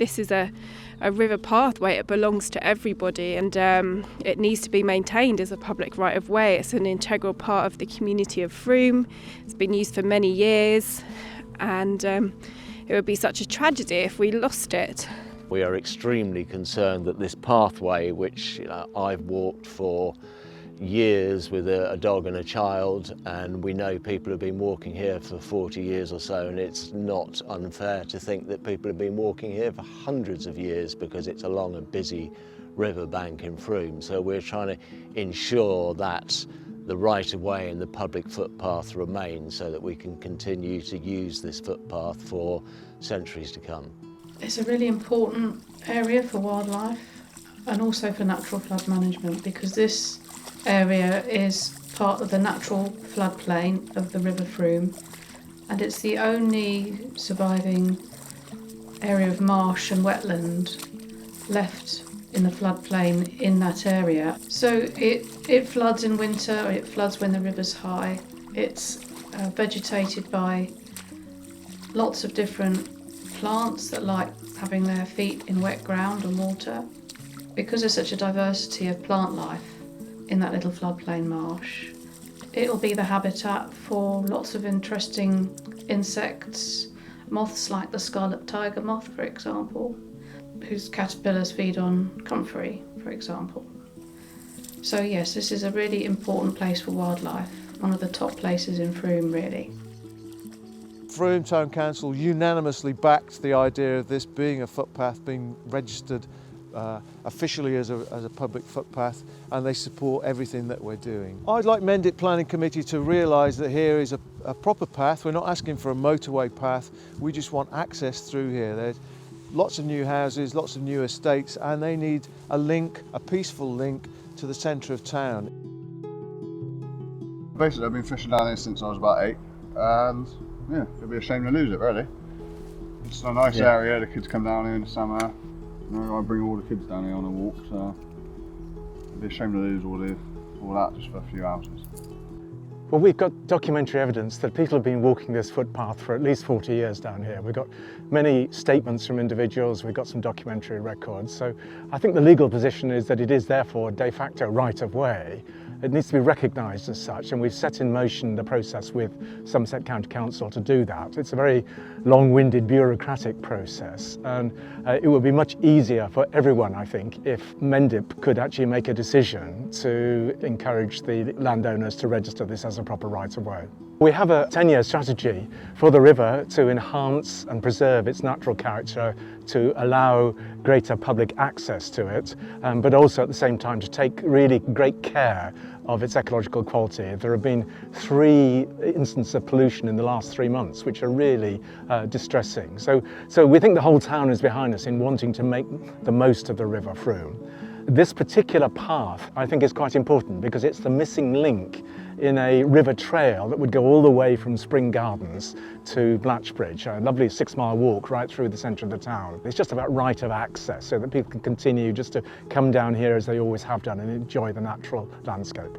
This is a river pathway. It belongs to everybody, and it needs to be maintained as a public right of way. It's an integral part of the community of Frome. It's been used for many years, and it would be such a tragedy if we lost it. We are extremely concerned that this pathway, which I've walked for years with a dog and a child, and we know people have been walking here for 40 years or so, and it's not unfair to think that people have been walking here for hundreds of years because it's along a busy riverbank in Frome. So we're trying to ensure that the right-of-way and the public footpath remain so that we can continue to use this footpath for centuries to come. It's a really important area for wildlife and also for natural flood management, because this area is part of the natural floodplain of the River Frome, and it's the only surviving area of marsh and wetland left in the floodplain in that area. So it floods in winter, or it floods when the river's high. It's vegetated by lots of different plants that like having their feet in wet ground and water. Because there's such a diversity of plant life in that little floodplain marsh, it'll be the habitat for lots of interesting insects, moths like the scarlet tiger moth, for example, whose caterpillars feed on comfrey, for example. So yes, this is a really important place for wildlife, one of the top places in Frome, really. Frome Town Council unanimously backed the idea of this being a footpath, being registered officially as a public footpath, and they support everything that we're doing. I'd like Mendip Planning Committee to realise that here is a proper path. We're not asking for a motorway path, we just want access through here. There's lots of new houses, lots of new estates, and they need a link, a peaceful link to the centre of town. Basically, I've been fishing down here since I was about 8, and yeah, it'd be a shame to lose it, really. It's a nice area, the kids come down here in the summer. I bring all the kids down here on a walk, so it'd be a shame to lose all that just for a few houses. Well, we've got documentary evidence that people have been walking this footpath for at least 40 years down here. We've got many statements from individuals, we've got some documentary records. So I think the legal position is that it is therefore a de facto right of way. It needs to be recognised as such, and we've set in motion the process with Somerset County Council to do that. It's a very long-winded bureaucratic process, and it would be much easier for everyone, I think, if Mendip could actually make a decision to encourage the landowners to register this as a proper right-of-way. We have a 10-year strategy for the river to enhance and preserve its natural character, to allow greater public access to it, but also at the same time to take really great care of its ecological quality. There have been 3 instances of pollution in the last 3 months, which are really distressing. So we think the whole town is behind us in wanting to make the most of the River Frome. This particular path, I think, is quite important because it's the missing link in a river trail that would go all the way from Spring Gardens to Wallbridge, a lovely 6-mile walk right through the centre of the town. It's just about right of access so that people can continue just to come down here as they always have done and enjoy the natural landscape.